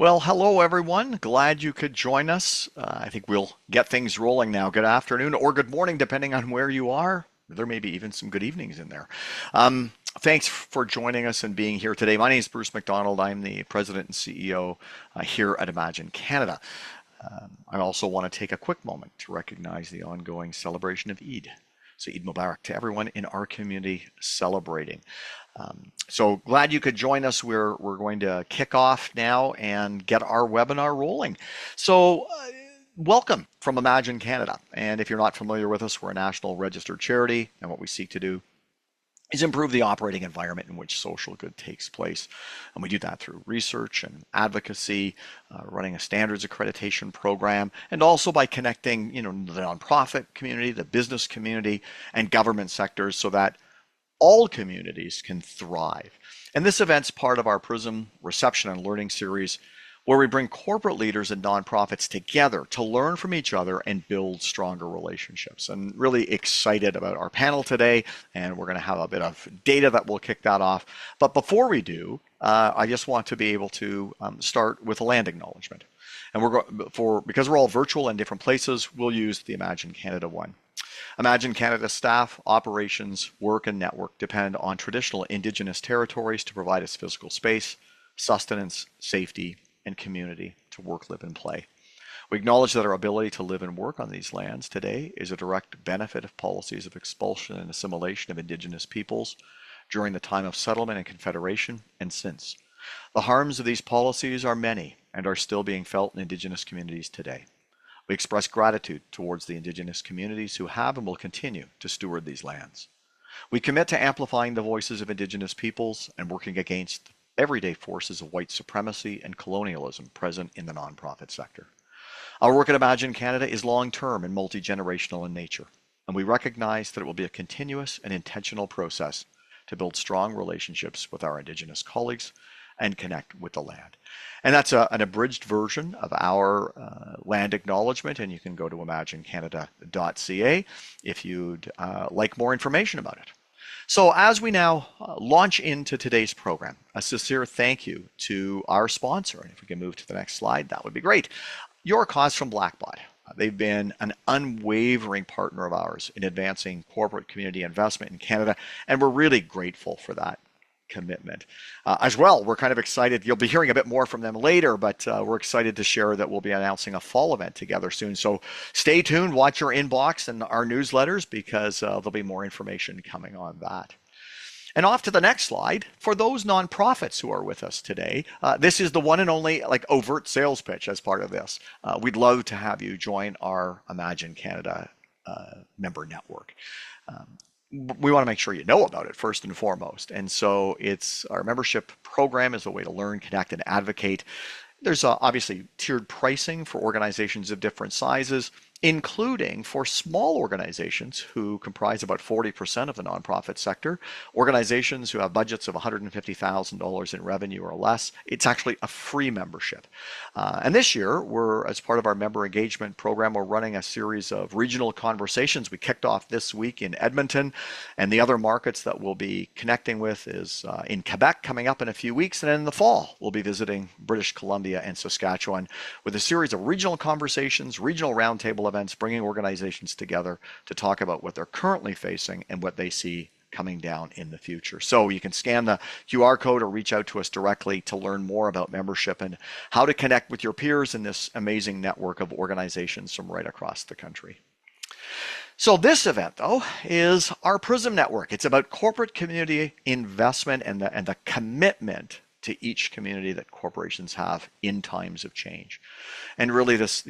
Well, hello everyone. Glad you could join us. I think we'll get things rolling now. Good afternoon or good morning, depending on where you are. There may be even some good evenings in there. Thanks for joining us and being here today. My name is Bruce McDonald. I'm the President and CEO here at Imagine Canada. I also want to take a quick moment to recognize the ongoing celebration of Eid. So Eid Mubarak to everyone in our community celebrating. So glad you could join us. We're going to kick off now and get our webinar rolling. So welcome from Imagine Canada. And if you're not familiar with us, we're a national registered charity, and what we seek to do is improve the operating environment in which social good takes place. And we do that through research and advocacy, running a standards accreditation program, and also by connecting, the nonprofit community, the business community, and government sectors so that all communities can thrive. And this event's part of our PRISM Reception and Learning Series, where we bring corporate leaders and nonprofits together to learn from each other and build stronger relationships. And really excited about our panel today, and we're going to have a bit of data that will kick that off. But before we do, I just want to be able to start with a land acknowledgement. And because we're all virtual in different places, we'll use the Imagine Canada one. Imagine Canada staff, operations, work, and network depend on traditional Indigenous territories to provide us physical space, sustenance, safety, and community to work, live, and play. We acknowledge that our ability to live and work on these lands today is a direct benefit of policies of expulsion and assimilation of Indigenous peoples during the time of settlement and confederation and since. The harms of these policies are many and are still being felt in Indigenous communities today. We express gratitude towards the Indigenous communities who have and will continue to steward these lands. We commit to amplifying the voices of Indigenous peoples and working against everyday forces of white supremacy and colonialism present in the nonprofit sector. Our work at Imagine Canada is long-term and multi-generational in nature, and we recognize that it will be a continuous and intentional process to build strong relationships with our Indigenous colleagues and connect with the land. And that's an abridged version of our land acknowledgement, and you can go to imaginecanada.ca if you'd like more information about it. So as we now launch into today's program, a sincere thank you to our sponsor. And if we can move to the next slide, that would be great. YourCause from Blackbaud. They've been an unwavering partner of ours in advancing corporate community investment in Canada, and we're really grateful for that commitment. As well, we're kind of excited. You'll be hearing a bit more from them later, but we're excited to share that we'll be announcing a fall event together soon. So stay tuned, watch your inbox and our newsletters because there'll be more information coming on that. And off to the next slide. For those nonprofits who are with us today, this is the one and only overt sales pitch as part of this. We'd love to have you join our Imagine Canada member network. We want to make sure you know about it first and foremost. And so our membership program is a way to learn, connect, and advocate. There's obviously tiered pricing for organizations of different sizes, including for small organizations who comprise about 40% of the nonprofit sector, organizations who have budgets of $150,000 in revenue or less. It's actually a free membership. And this year, as part of our member engagement program, we're running a series of regional conversations. We kicked off this week in Edmonton, and the other markets that we'll be connecting with is in Quebec coming up in a few weeks, and then in the fall, we'll be visiting British Columbia and Saskatchewan with a series of regional conversations, regional roundtable events, bringing organizations together to talk about what they're currently facing and what they see coming down in the future. So you can scan the QR code or reach out to us directly to learn more about membership and how to connect with your peers in this amazing network of organizations from right across the country. So this event, though, is our PRISM Network. It's about corporate community investment and the commitment to each community that corporations have in times of change. And really this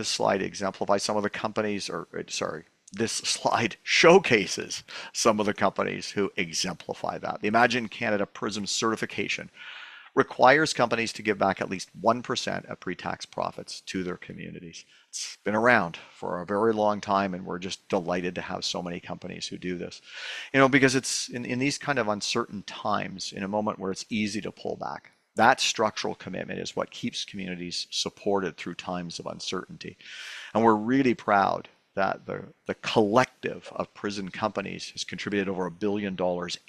slide exemplifies some of the companies, this slide showcases some of the companies who exemplify that. The Imagine Canada PRISM certification requires companies to give back at least 1% of pre-tax profits to their communities. It's been around for a very long time, and we're just delighted to have so many companies who do this. Because it's in these kind of uncertain times, in a moment where it's easy to pull back, that structural commitment is what keeps communities supported through times of uncertainty. And we're really proud that the collective of PRISM companies has contributed over $1 billion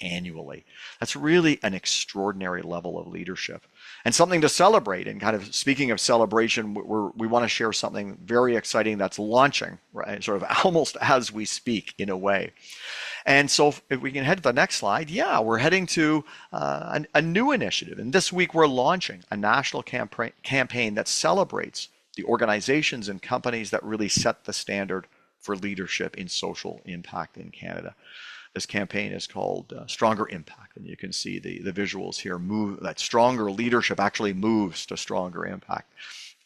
annually. That's really an extraordinary level of leadership and something to celebrate. And kind of speaking of celebration, we want to share something very exciting that's launching, right? Sort of almost as we speak in a way. And so if we can head to the next slide, yeah, we're heading to a new initiative. And this week we're launching a national campaign that celebrates the organizations and companies that really set the standard for leadership in social impact in Canada. This campaign is called Stronger Impact, and you can see the visuals here move that stronger leadership actually moves to stronger impact.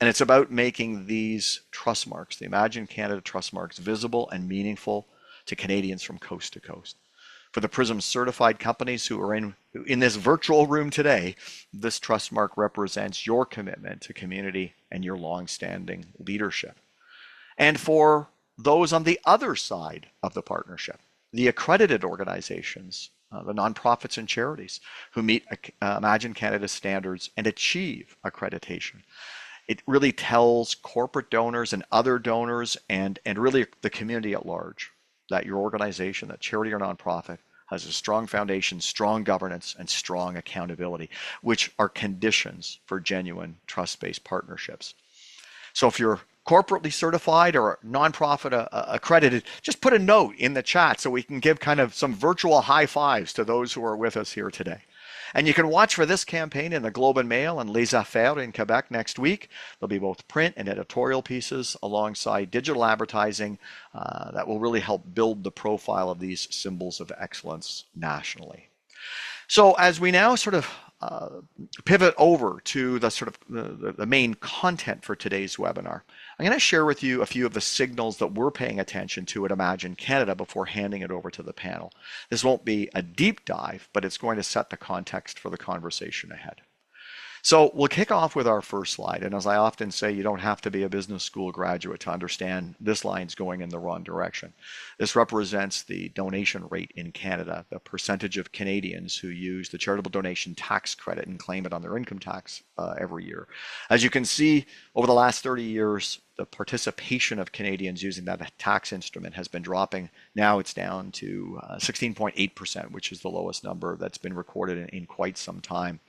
And it's about making these trust marks, the Imagine Canada trust marks, visible and meaningful to Canadians from coast to coast. For the PRISM certified companies who are in this virtual room today, this trust mark represents your commitment to community and your long-standing leadership. And for those on the other side of the partnership, the accredited organizations, the nonprofits and charities who meet Imagine Canada standards and achieve accreditation. It really tells corporate donors and other donors and really the community at large that your organization, that charity or nonprofit, has a strong foundation, strong governance, and strong accountability, which are conditions for genuine trust-based partnerships. So if you're corporately certified or nonprofit accredited, just put a note in the chat so we can give kind of some virtual high fives to those who are with us here today. And you can watch for this campaign in the Globe and Mail and Les Affaires in Quebec next week. There'll be both print and editorial pieces alongside digital advertising that will really help build the profile of these symbols of excellence nationally. So as we now sort of pivot over to the sort of the main content for today's webinar, I'm going to share with you a few of the signals that we're paying attention to at Imagine Canada before handing it over to the panel. This won't be a deep dive, but it's going to set the context for the conversation ahead. So we'll kick off with our first slide. And as I often say, you don't have to be a business school graduate to understand this line's going in the wrong direction. This represents the donation rate in Canada, the percentage of Canadians who use the charitable donation tax credit and claim it on their income tax every year. As you can see, over the last 30 years, the participation of Canadians using that tax instrument has been dropping. Now it's down to 16.8%, which is the lowest number that's been recorded in quite some time.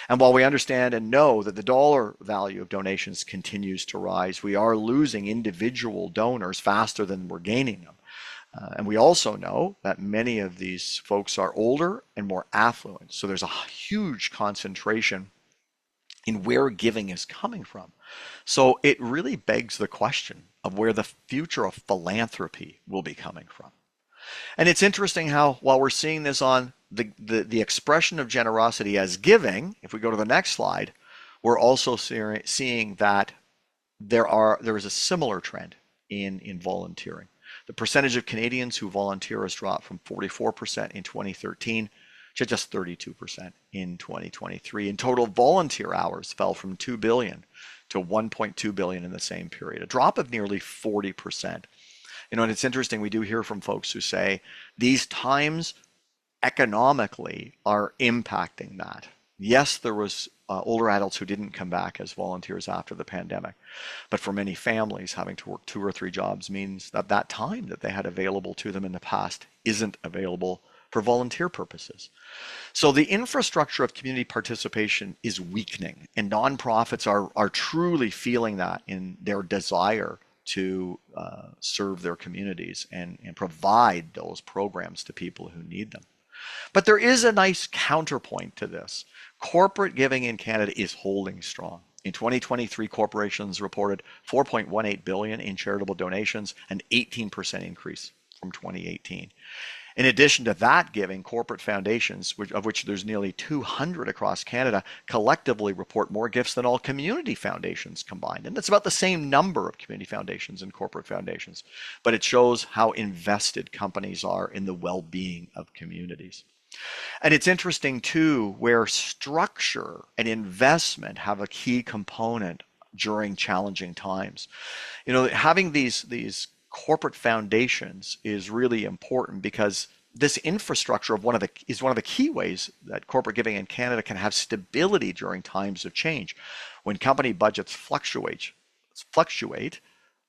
And while we understand and know that the dollar value of donations continues to rise, we are losing individual donors faster than we're gaining them. And we also know that many of these folks are older and more affluent. So there's a huge concentration in where giving is coming from. So it really begs the question of where the future of philanthropy will be coming from. And it's interesting how, while we're seeing this on the expression of generosity as giving, if we go to the next slide, we're also seeing that there is a similar trend in volunteering. The percentage of Canadians who volunteer has dropped from 44% in 2013 to just 32% in 2023. And total volunteer hours fell from 2 billion to 1.2 billion in the same period, a drop of nearly 40%. You know, and it's interesting, we do hear from folks who say these times economically are impacting that. Yes, there was older adults who didn't come back as volunteers after the pandemic, but for many families, having to work 2 or 3 jobs means that that time that they had available to them in the past isn't available for volunteer purposes. So the infrastructure of community participation is weakening, and nonprofits are truly feeling that in their desire to serve their communities and provide those programs to people who need them. But there is a nice counterpoint to this. Corporate giving in Canada is holding strong. In 2023, corporations reported 4.18 billion in charitable donations, an 18% increase from 2018. In addition to that giving, corporate foundations, of which there's nearly 200 across Canada, collectively report more gifts than all community foundations combined. And that's about the same number of community foundations and corporate foundations. But it shows how invested companies are in the well-being of communities. And it's interesting too, where structure and investment have a key component during challenging times. You know, having these corporate foundations is really important because this infrastructure is one of the key ways that corporate giving in Canada can have stability during times of change. When company budgets fluctuate,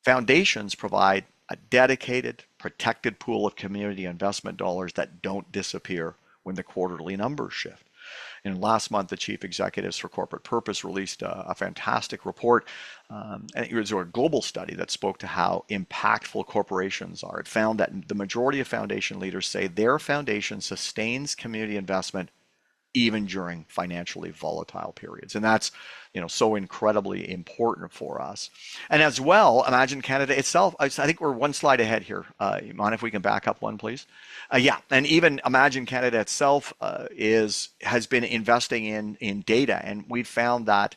foundations provide a dedicated, protected pool of community investment dollars that don't disappear when the quarterly numbers shift. And last month, the chief executives for Corporate Purpose released a fantastic report, and it was a global study that spoke to how impactful corporations are. It found that the majority of foundation leaders say their foundation sustains community investment even during financially volatile periods. And that's, so incredibly important for us. And as well, Imagine Canada itself, I think we're one slide ahead here. Iman, if we can back up one, please. Yeah, and even Imagine Canada itself has been investing in data, and we've found that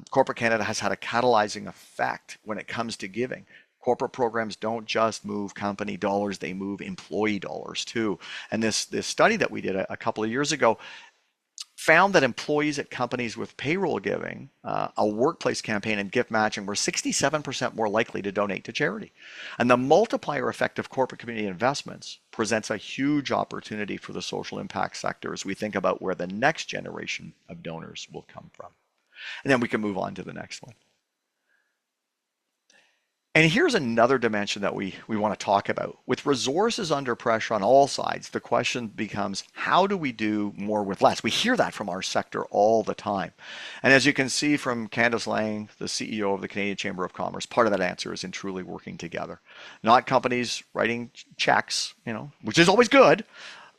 corporate Canada has had a catalyzing effect when it comes to giving. Corporate programs don't just move company dollars, they move employee dollars too. And this study that we did a couple of years ago found that employees at companies with payroll giving, a workplace campaign, and gift matching were 67% more likely to donate to charity. And the multiplier effect of corporate community investments presents a huge opportunity for the social impact sector as we think about where the next generation of donors will come from. And then we can move on to the next one. And here's another dimension that we want to talk about. With resources under pressure on all sides, the question becomes, how do we do more with less? We hear that from our sector all the time. And as you can see from Candace Lang, the CEO of the Canadian Chamber of Commerce, part of that answer is in truly working together. Not companies writing checks, which is always good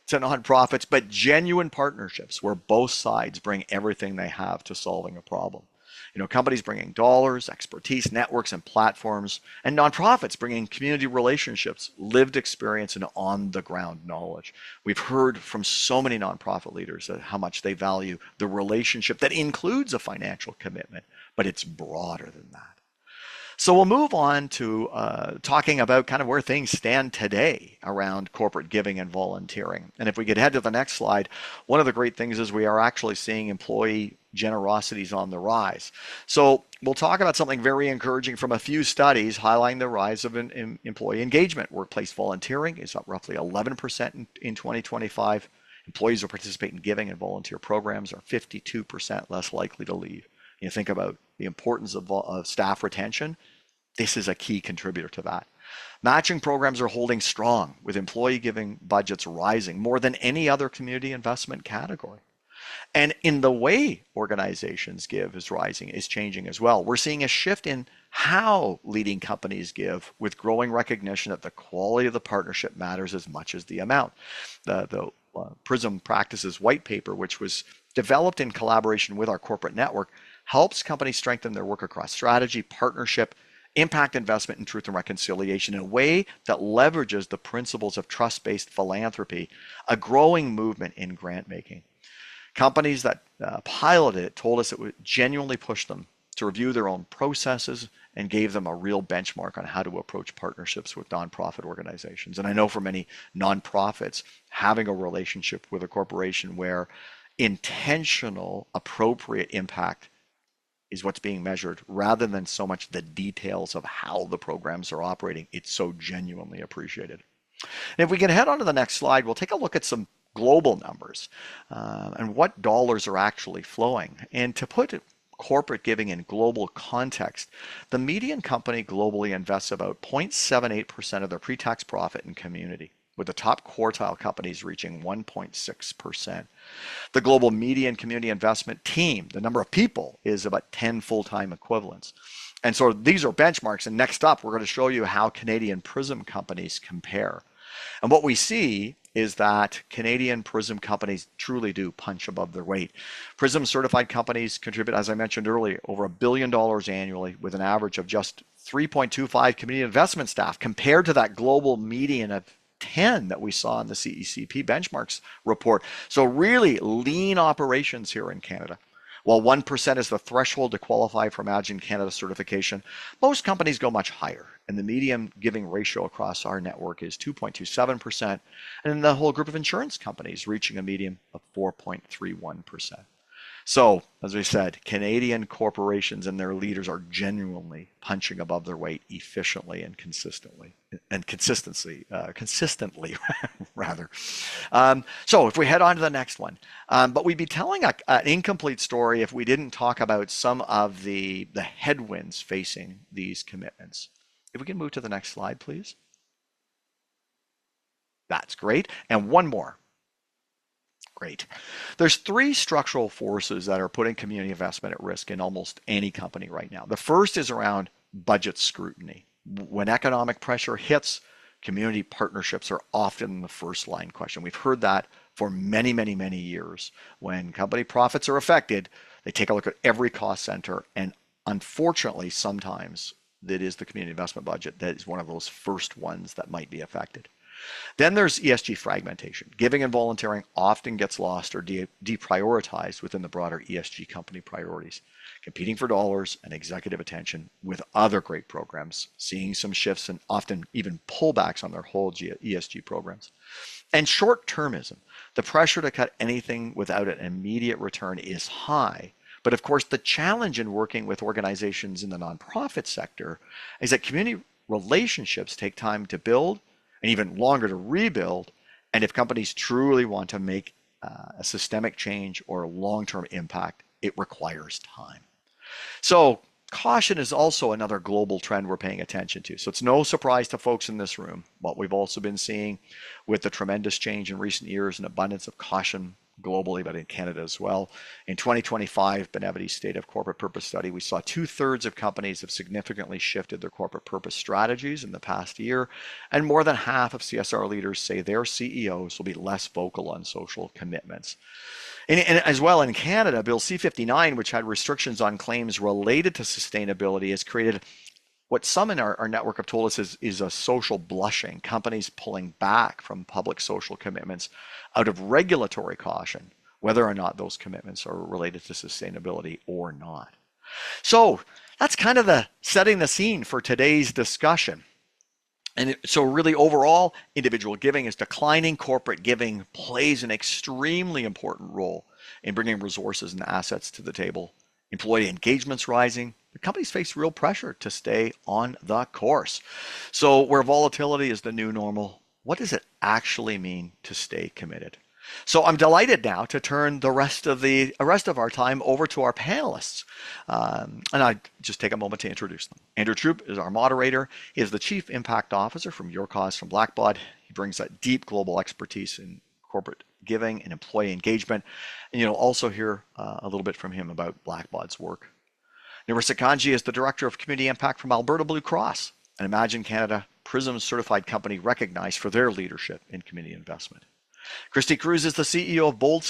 to nonprofits, but genuine partnerships where both sides bring everything they have to solving a problem. Companies bringing dollars, expertise, networks, and platforms, and nonprofits bringing community relationships, lived experience, and on-the-ground knowledge. We've heard from so many nonprofit leaders how much they value the relationship that includes a financial commitment, but it's broader than that. So we'll move on to talking about kind of where things stand today around corporate giving and volunteering. And if we could head to the next slide, one of the great things is we are actually seeing employee generosities on the rise. So we'll talk about something very encouraging from a few studies highlighting the rise of employee engagement. Workplace volunteering is up roughly 11% in 2025. Employees who participate in giving and volunteer programs are 52% less likely to leave. You think about the importance of staff retention. This is a key contributor to that. Matching programs are holding strong, with employee giving budgets rising more than any other community investment category. And in the way organizations give is changing as well. We're seeing a shift in how leading companies give, with growing recognition that the quality of the partnership matters as much as the amount. The PRISM Practices white paper, which was developed in collaboration with our corporate network, helps companies strengthen their work across strategy, partnership, impact investment, and truth and reconciliation in a way that leverages the principles of trust-based philanthropy, a growing movement in grant making. Companies that piloted it told us it would genuinely push them to review their own processes and gave them a real benchmark on how to approach partnerships with nonprofit organizations. And I know for many nonprofits, having a relationship with a corporation where intentional, appropriate impact is what's being measured rather than so much the details of how the programs are operating, it's so genuinely appreciated. And if we can head on to the next slide, we'll take a look at some global numbers and what dollars are actually flowing. And to put corporate giving in global context, the median company globally invests about 0.78% of their pre-tax profit in community, with the top quartile companies reaching 1.6%. The global median community investment team, the number of people, is about 10 full-time equivalents. And so these are benchmarks. And next up, we're going to show you how Canadian PRISM companies compare. And what we see is that Canadian PRISM companies truly do punch above their weight. PRISM certified companies contribute, as I mentioned earlier, over $1 billion annually, with an average of just 3.25 community investment staff, compared to that global median of 10 that we saw in the CECP benchmarks report. So really lean operations here in Canada. While 1% is the threshold to qualify for Imagine Canada certification, most companies go much higher, and the median giving ratio across our network is 2.27%, and the whole group of insurance companies reaching a median of 4.31%. So, as we said, Canadian corporations and their leaders are genuinely punching above their weight efficiently and consistently, rather. So if we head on to the next one, but we'd be telling an incomplete story if we didn't talk about some of the headwinds facing these commitments. If we can move to the next slide, please. That's great. And one more. Great. There's three structural forces that are putting community investment at risk in almost any company right now. The first is around budget scrutiny. When economic pressure hits, community partnerships are often the first line question. We've heard that for many, many, many years. When company profits are affected, they take a look at every cost center, and unfortunately, sometimes it is the community investment budget that is one of those first ones that might be affected. Then there's ESG fragmentation. Giving and volunteering often gets lost or deprioritized within the broader ESG company priorities, competing for dollars and executive attention with other great programs, seeing some shifts and often even pullbacks on their whole ESG programs. And short-termism, the pressure to cut anything without an immediate return is high. But of course, the challenge in working with organizations in the nonprofit sector is that community relationships take time to build and even longer to rebuild. And if companies truly want to make a systemic change or a long-term impact, it requires time. So caution is also another global trend we're paying attention to. So it's no surprise to folks in this room what we've also been seeing with the tremendous change in recent years and abundance of caution globally, but in Canada as well. In 2025 Benevity's State of Corporate Purpose study, we saw 2/3 of companies have significantly shifted their corporate purpose strategies in the past year, and more than half of CSR leaders say their CEOs will be less vocal on social commitments. And as well in Canada, Bill C-59, which had restrictions on claims related to sustainability, has created what some in our network have told us is a social blushing, companies pulling back from public social commitments out of regulatory caution, whether or not those commitments are related to sustainability or not. So that's kind of the setting the scene for today's discussion. And so really overall, individual giving is declining. Corporate giving plays an extremely important role in bringing resources and assets to the table. Employee engagement's rising. The companies face real pressure to stay on the course. So where volatility is the new normal, what does it actually mean to stay committed? So I'm delighted now to turn the rest of our time over to our panelists. And I just take a moment to introduce them. Andrew Troup is our moderator. He is the Chief Impact Officer from YourCause from Blackbaud. He brings that deep global expertise in corporate giving and employee engagement. And you'll also hear a little bit from him about Blackbaud's work. Narissa Kanji is the Director of Community Impact from Alberta Blue Cross, an Imagine Canada PRISM certified company recognized for their leadership in community investment. Christi Cruz is the CEO of Bold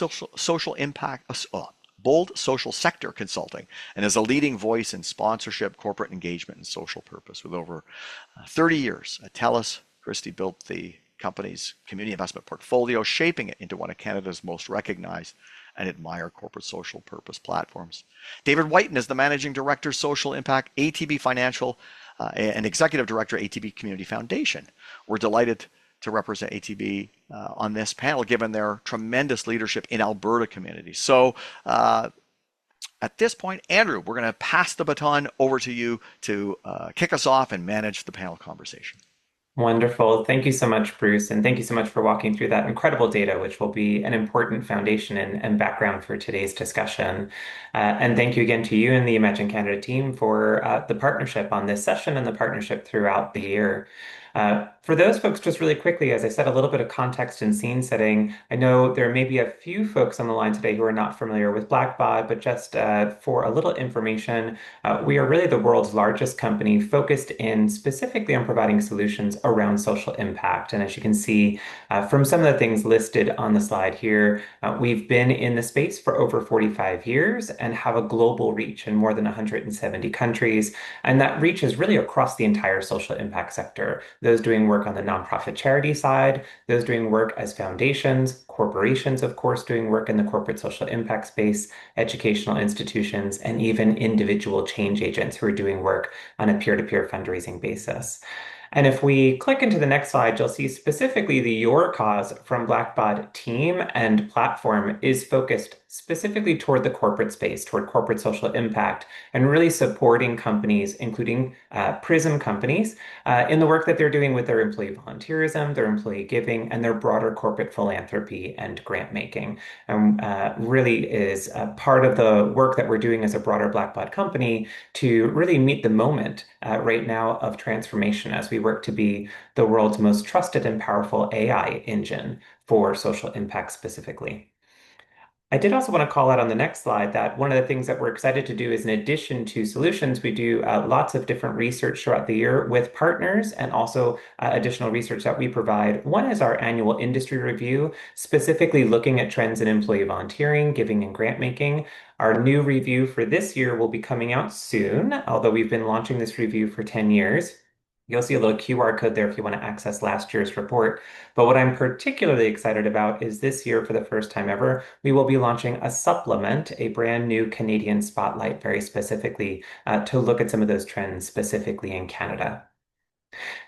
Social Sector Consulting and is a leading voice in sponsorship, corporate engagement, and social purpose. With over 30 years at TELUS, Christi built the company's community investment portfolio, shaping it into one of Canada's most recognized and admired corporate social purpose platforms. David Wighton is the Managing Director, Social Impact, ATB Financial, and Executive Director, ATB Community Foundation. We're delighted to represent ATB on this panel, given their tremendous leadership in Alberta communities. So at this point, Andrew, we're going to pass the baton over to you to kick us off and manage the panel conversation. Wonderful. Thank you so much, Bruce. And thank you so much for walking through that incredible data, which will be an important foundation and background for today's discussion. And thank you again to you and the Imagine Canada team for the partnership on this session and the partnership throughout the year. For those folks, just really quickly, as I said, a little bit of context and scene setting. I know there may be a few folks on the line today who are not familiar with Blackbaud, but just for a little information, we are really the world's largest company focused in specifically on providing solutions around social impact. And as you can see from some of the things listed on the slide here, we've been in the space for over 45 years and have a global reach in more than 170 countries. And that reach is really across the entire social impact sector. Those doing work on the nonprofit charity side, those doing work as foundations, corporations, of course, doing work in the corporate social impact space, educational institutions, and even individual change agents who are doing work on a peer-to-peer fundraising basis. And if we click into the next slide, you'll see specifically the YourCause from Blackbaud team and platform is focused specifically toward the corporate space, toward corporate social impact, and really supporting companies, including PRISM companies, in the work that they're doing with their employee volunteerism, their employee giving, and their broader corporate philanthropy and grant making. Really is part of the work that we're doing as a broader Blackbaud company to really meet the moment right now of transformation as we work to be the world's most trusted and powerful AI engine for social impact specifically. I did also want to call out on the next slide that one of the things that we're excited to do is, in addition to solutions, we do lots of different research throughout the year with partners and also additional research that we provide. One is our annual industry review, specifically looking at trends in employee volunteering, giving, and grant making. Our new review for this year will be coming out soon, although we've been launching this review for 10 years. You'll see a little QR code there if you want to access last year's report. But what I'm particularly excited about is this year, for the first time ever, we will be launching a supplement, a brand new Canadian spotlight, very specifically to look at some of those trends specifically in Canada.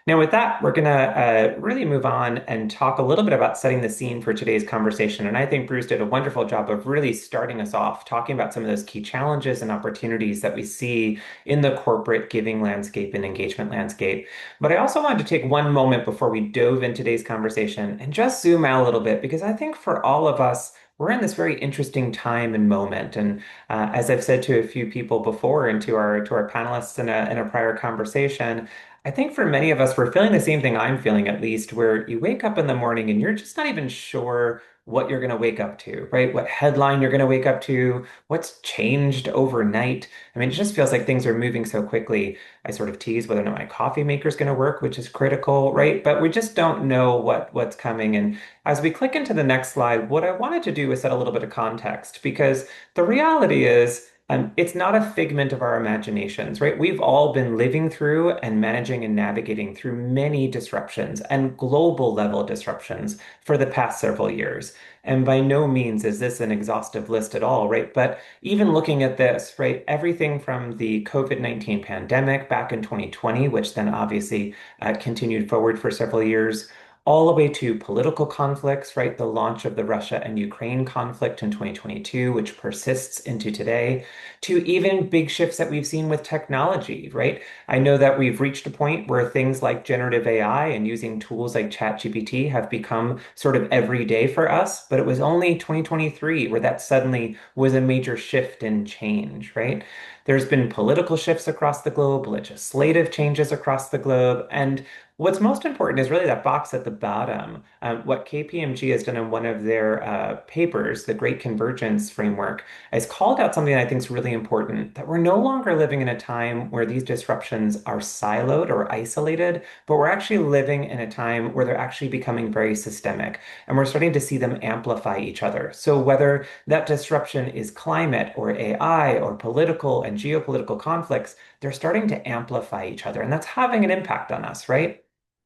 Now, with that, we're going to really move on and talk a little bit about setting the scene for today's conversation. And I think Bruce did a wonderful job of really starting us off, talking about some of those key challenges and opportunities that we see in the corporate giving landscape and engagement landscape. But I also wanted to take one moment before we dove into today's conversation and just zoom out a little bit, because I think for all of us, we're in this very interesting time and moment. And as I've said to a few people before and to our panelists in a prior conversation, I think for many of us, we're feeling the same thing I'm feeling, at least, where you wake up in the morning and you're just not even sure what you're going to wake up to, right? What headline you're going to wake up to, what's changed overnight. I mean, it just feels like things are moving so quickly. I sort of tease whether or not my coffee maker is going to work, which is critical, right? But we just don't know what's coming. And as we click into the next slide, what I wanted to do is set a little bit of context, because the reality is, it's not a figment of our imaginations, right? We've all been living through and managing and navigating through many disruptions and global level disruptions for the past several years. And by no means is this an exhaustive list at all, right? But even looking at this, right, everything from the COVID-19 pandemic back in 2020, which then obviously continued forward for several years, all the way to political conflicts, right? The launch of the Russia and Ukraine conflict in 2022, which persists into today, to even big shifts that we've seen with technology, right? I know that we've reached a point where things like generative AI and using tools like ChatGPT have become sort of everyday for us, but it was only 2023 where that suddenly was a major shift and change, right? There's been political shifts across the globe, legislative changes across the globe, and what's most important is really that box at the bottom. What KPMG has done in one of their papers, the Great Convergence Framework, has called out something that I think is really important, that we're no longer living in a time where these disruptions are siloed or isolated, but we're actually living in a time where they're actually becoming very systemic, and we're starting to see them amplify each other. So whether that disruption is climate or AI or political and geopolitical conflicts, they're starting to amplify each other, and that's having an impact on us, right?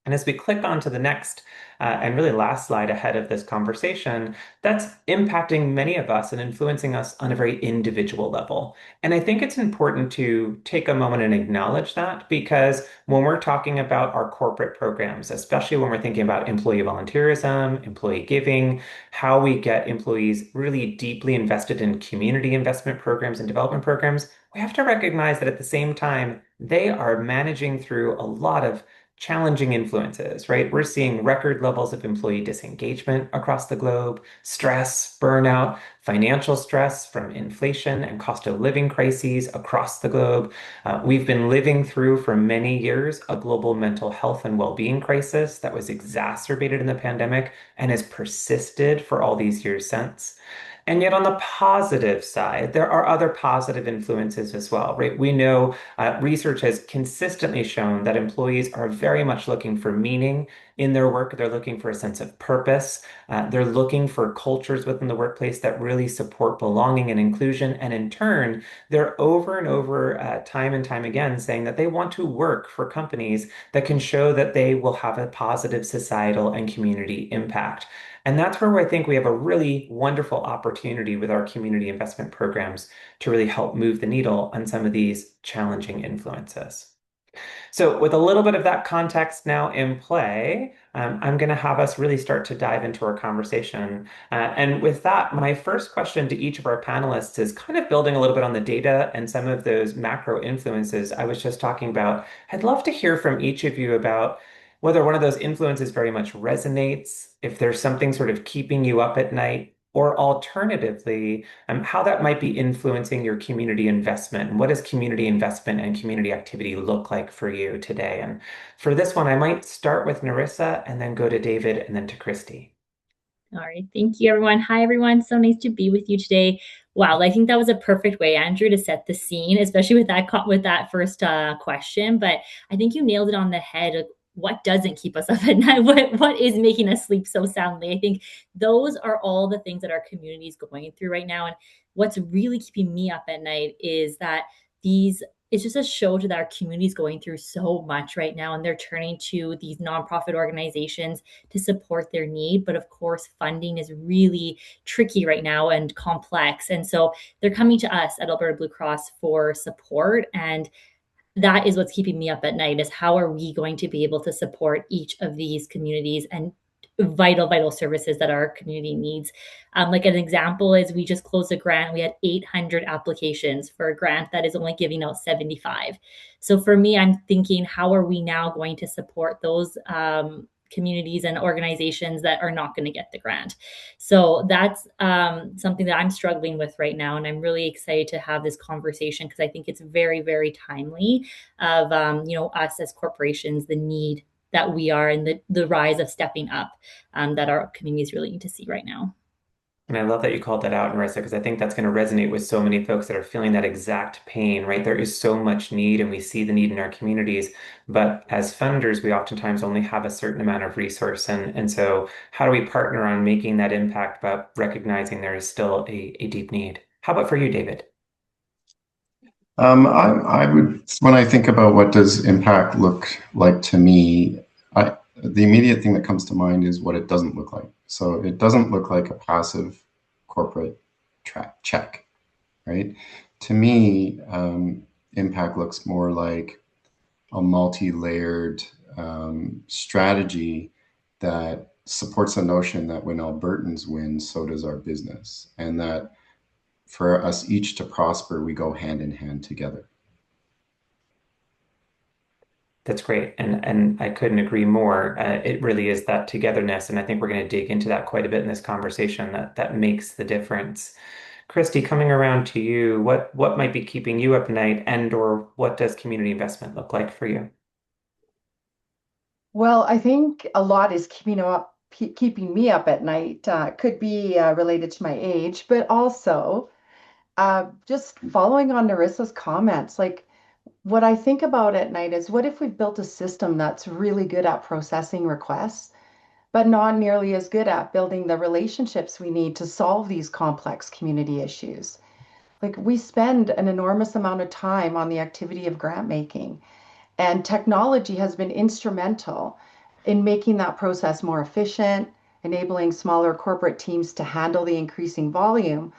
And as we click on to the next and really last slide ahead of this conversation, that's impacting many of us and influencing us on a very individual level. And I think it's important to take a moment and acknowledge that, because when we're talking about our corporate programs, especially when we're thinking about employee volunteerism, employee giving, how we get employees really deeply invested in community investment programs and development programs, we have to recognize that at the same time, they are managing through a lot of challenging influences, right? We're seeing record levels of employee disengagement across the globe, stress, burnout, financial stress from inflation and cost of living crises across the globe. We've been living through for many years a global mental health and well-being crisis that was exacerbated in the pandemic and has persisted for all these years since. And yet, on the positive side, there are other positive influences as well, right? We know research has consistently shown that employees are very much looking for meaning in their work. They're looking for a sense of purpose. They're looking for cultures within the workplace that really support belonging and inclusion. And in turn, they're over and over, time and time again, saying that they want to work for companies that can show that they will have a positive societal and community impact. And that's where I think we have a really wonderful opportunity with our community investment programs to really help move the needle on some of these challenging influences. So, with a little bit of that context now in play, I'm going to have us really start to dive into our conversation. And with that, my first question to each of our panelists is kind of building a little bit on the data and some of those macro influences I was just talking about. I'd love to hear from each of you about whether one of those influences very much resonates, if there's something sort of keeping you up at night, or alternatively, how that might be influencing your community investment. And what does community investment and community activity look like for you today? And for this one, I might start with Narissa and then go to David and then to Christi. All right. Thank you, everyone. Hi, everyone. So nice to be with you today. Wow, I think that was a perfect way, Andrew, to set the scene, especially with that first question. But I think you nailed it on the head. Like, what doesn't keep us up at night? What is making us sleep so soundly? I think those are all the things that our community is going through right now. And what's really keeping me up at night is that these it's just a show to that our community is going through so much right now, and they're turning to these nonprofit organizations to support their need. But of course, funding is really tricky right now and complex. And so they're coming to us at Alberta Blue Cross for support. And that is what's keeping me up at night is how are we going to be able to support each of these communities and vital services that our community needs. Like an example is we just closed a grant. We had 800 applications for a grant that is only giving out 75. So for me, I'm thinking, how are we now going to support those communities and organizations that are not going to get the grant? So that's something that I'm struggling with right now. And I'm really excited to have this conversation because I think it's very timely of, us as corporations, the need that we are and the rise of stepping up that our communities really need to see right now. And I love that you called that out, Marissa, because I think that's going to resonate with so many folks that are feeling that exact pain, right? There is so much need, and we see the need in our communities. But as funders, we oftentimes only have a certain amount of resource. And so, how do we partner on making that impact, but recognizing there is still a deep need? How about for you, David? I would, when I think about what does impact look like to me, the immediate thing that comes to mind is what it doesn't look like. So it doesn't look like a passive corporate check, right? To me, impact looks more like a multi-layered strategy that supports the notion that when Albertans win, so does our business, and that for us each to prosper, we go hand in hand together. That's great. And I couldn't agree more. It really is that togetherness. And I think we're going to dig into that quite a bit in this conversation that makes the difference. Christi, coming around to you, what might be keeping you up at night and or what does community investment look like for you? Well, I think a lot is keeping me up at night. Could be related to my age, but also just following on Narissa's comments. Like what I think about at night is what if we've built a system that's really good at processing requests, but not nearly as good at building the relationships we need to solve these complex community issues? Like we spend an enormous amount of time on the activity of grant making. And technology has been instrumental in making that process more efficient, enabling smaller corporate teams to handle the increasing volume.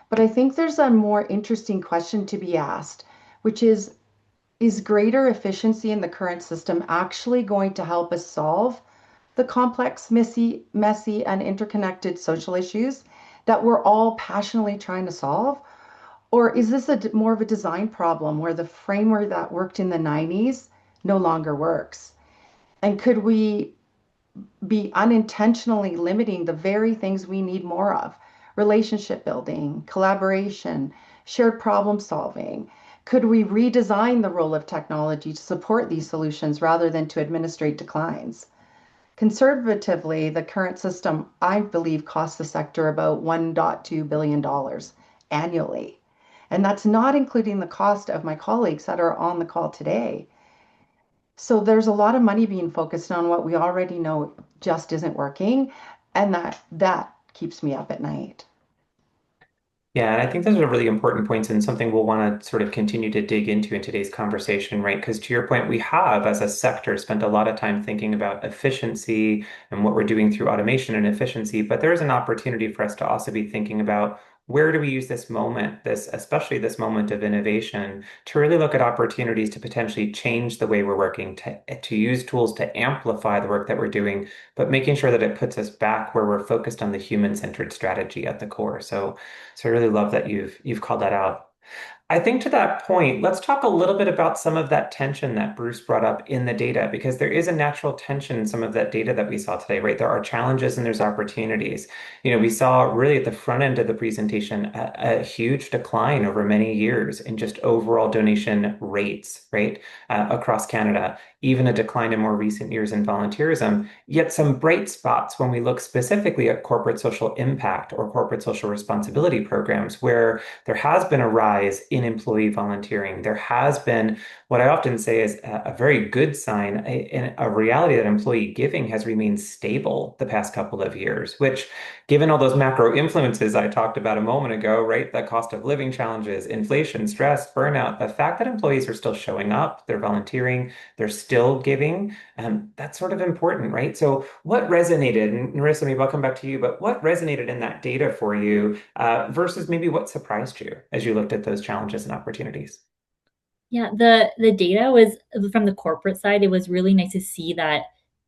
But I think there's a more interesting question to be asked, which is greater efficiency in the current system actually going to help us solve the complex, messy, and interconnected social issues that we're all passionately trying to solve? Or is this more of a design problem where the framework that worked in the 90s no longer works? And could we be unintentionally limiting the very things we need more of? Relationship building, collaboration, shared problem solving. Could we redesign the role of technology to support these solutions rather than to administrate declines? Conservatively, the current system, I believe, costs the sector about $1.2 billion annually. And that's not including the cost of my colleagues that are on the call today. So there's a lot of money being focused on what we already know just isn't working, and that keeps me up at night. Yeah, and I think those are really important points and something we'll want to sort of continue to dig into in today's conversation, right? Because to your point, we have, as a sector, spent a lot of time thinking about efficiency and what we're doing through automation and efficiency, but there is an opportunity for us to also be thinking about where do we use this moment, especially this moment of innovation, to really look at opportunities to potentially change the way we're working, to use tools to amplify the work that we're doing, but making sure that it puts us back where we're focused on the human-centered strategy at the core. So I really love that you've called that out. I think to that point, let's talk a little bit about some of that tension that Bruce brought up in the data, because there is a natural tension in some of that data that we saw today, right? There are challenges and there's opportunities. We saw really at the front end of the presentation a huge decline over many years in just overall donation rates, right, across Canada, even a decline in more recent years in volunteerism, yet some bright spots when we look specifically at corporate social impact or corporate social responsibility programs, where there has been a rise in employee volunteering. There has been what I often say is a very good sign, a reality that employee giving has remained stable the past couple of years, which, given all those macro influences I talked about a moment ago, right? The cost of living challenges, inflation, stress, burnout, the fact that employees are still showing up, they're volunteering, they're still giving, that's sort of important, right? So what resonated, and Narissa, maybe I'll come back to you, but what resonated in that data for you versus maybe what surprised you as you looked at those challenges and opportunities? Yeah, the data was from the corporate side. It was really nice to see that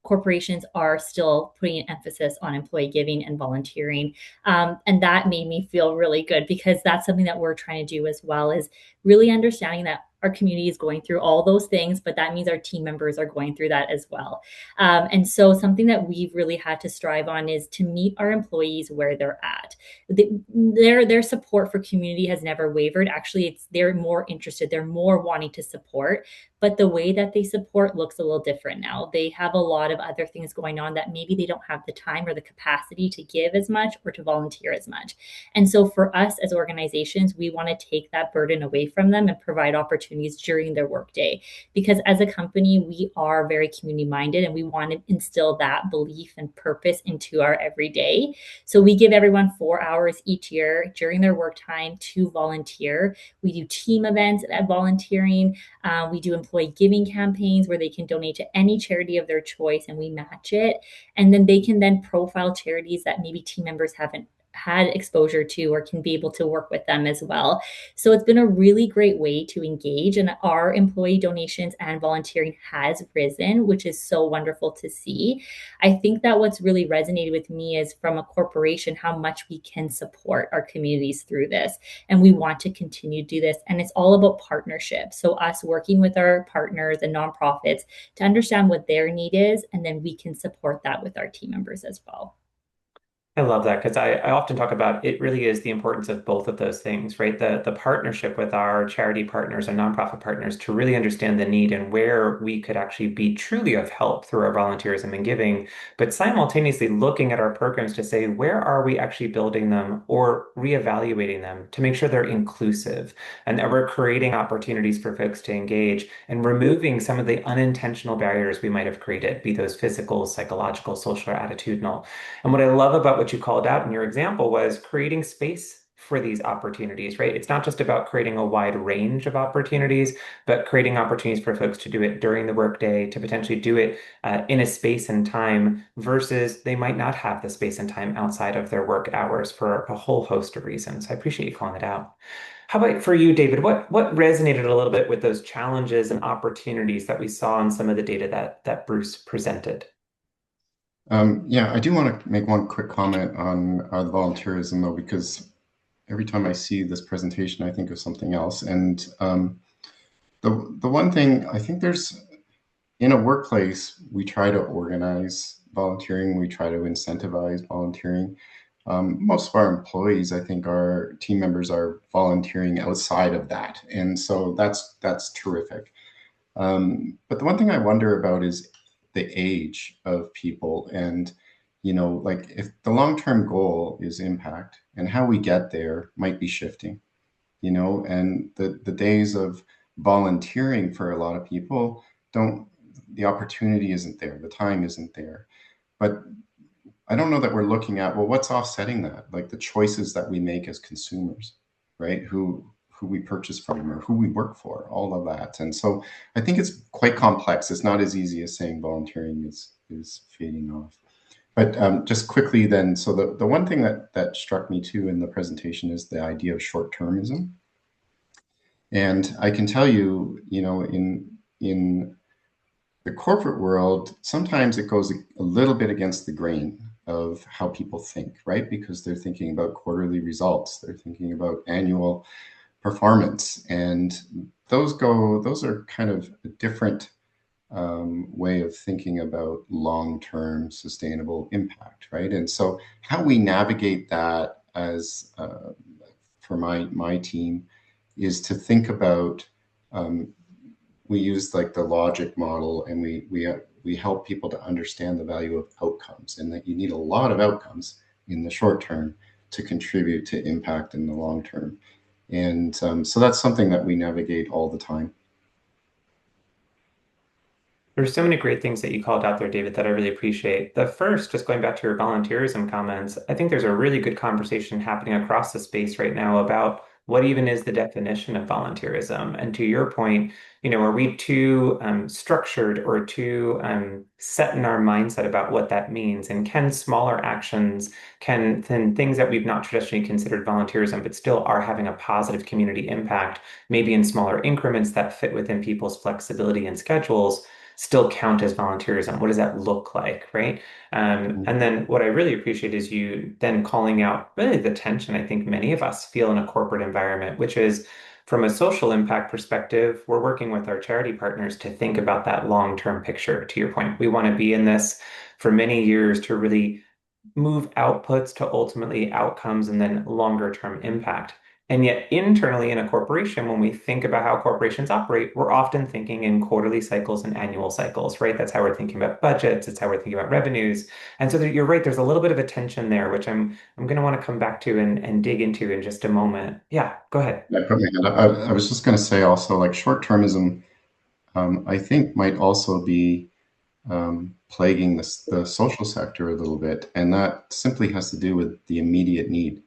corporations are still putting an emphasis on employee giving and volunteering. And that made me feel really good, because that's something that we're trying to do as well, is really understanding that our community is going through all those things, but that means our team members are going through that as well. And so something that we've really had to strive on is to meet our employees where they're at. Their support for community has never wavered. Actually, they're more interested, they're more wanting to support, but the way that they support looks a little different now. They have a lot of other things going on that maybe they don't have the time or the capacity to give as much or to volunteer as much. And so for us as organizations, we want to take that burden away from them and provide opportunities during their workday. Because as a company, we are very community minded and we want to instill that belief and purpose into our everyday. So we give everyone 4 hours each year during their work time to volunteer. We do team events at volunteering. We do employee giving campaigns where they can donate to any charity of their choice and we match it. And then they can then profile charities that maybe team members haven't had exposure to or can be able to work with them as well. So it's been a really great way to engage, and our employee donations and volunteering has risen, which is so wonderful to see. I think that what's really resonated with me is, from a corporation, how much we can support our communities through this. And we want to continue to do this. And it's all about partnership. So us working with our partners and nonprofits to understand what their need is, and then we can support that with our team members as well. I love that, because I often talk about it really is the importance of both of those things, right? The partnership with our charity partners and nonprofit partners to really understand the need and where we could actually be truly of help through our volunteerism and giving, but simultaneously looking at our programs to say, where are we actually building them or reevaluating them to make sure they're inclusive and that we're creating opportunities for folks to engage and removing some of the unintentional barriers we might have created, be those physical, psychological, social, or attitudinal. And what I love about what you called out in your example was creating space for these opportunities, right? It's not just about creating a wide range of opportunities, but creating opportunities for folks to do it during the workday, to potentially do it in a space and time, versus they might not have the space and time outside of their work hours for a whole host of reasons. I appreciate you calling it out. How about for you, David? What resonated a little bit with those challenges and opportunities that we saw in some of the data that Bruce presented? Yeah, I do want to make one quick comment on the volunteerism, though, because every time I see this presentation, I think of something else. And the one thing I think there's, in a workplace, we try to organize volunteering, we try to incentivize volunteering. Most of our employees, I think, our team members are volunteering outside of that, and so that's terrific. But the one thing I wonder about is the age of people, and like, if the long-term goal is impact, and how we get there might be shifting, and the days of volunteering for a lot of people the opportunity isn't there, the time isn't there. But I don't know that we're looking at, well, what's offsetting that? Like the choices that we make as consumers, right? Who we purchase from or who we work for, all of that. And so I think it's quite complex. It's not as easy as saying volunteering is fading off. But just quickly then, so the one thing that struck me too in the presentation is the idea of short-termism. And I can tell you, in the corporate world, sometimes it goes a little bit against the grain of how people think, right? Because they're thinking about quarterly results, they're thinking about annual performance, and those are kind of a different way of thinking about long-term sustainable impact, right? And so how we navigate that as for my team is to think about we use like the logic model, and we help people to understand the value of outcomes, and that you need a lot of outcomes in the short term to contribute to impact in the long term. And so that's something that we navigate all the time. There's so many great things that you called out there, David, that I really appreciate. The first, just going back to your volunteerism comments, I think there's a really good conversation happening across the space right now about what even is the definition of volunteerism. And to your point, are we too structured or too set in our mindset about what that means? And can smaller actions, can things that we've not traditionally considered volunteerism, but still are having a positive community impact, maybe in smaller increments that fit within people's flexibility and schedules, still count as volunteerism? What does that look like, right? And then what I really appreciate is you then calling out really the tension I think many of us feel in a corporate environment, which is from a social impact perspective, we're working with our charity partners to think about that long-term picture. To your point, we want to be in this for many years to really move outputs to ultimately outcomes and then longer term impact. And yet, internally in a corporation, when we think about how corporations operate, we're often thinking in quarterly cycles and annual cycles, right? That's how we're thinking about budgets. It's how we're thinking about revenues. And so you're right, there's a little bit of a tension there, which I'm going to want to come back to and dig into in just a moment. Yeah, go ahead. I put my hand up. I was just going to say also, like short-termism, I think might also be plaguing the social sector a little bit, and that simply has to do with the immediate need,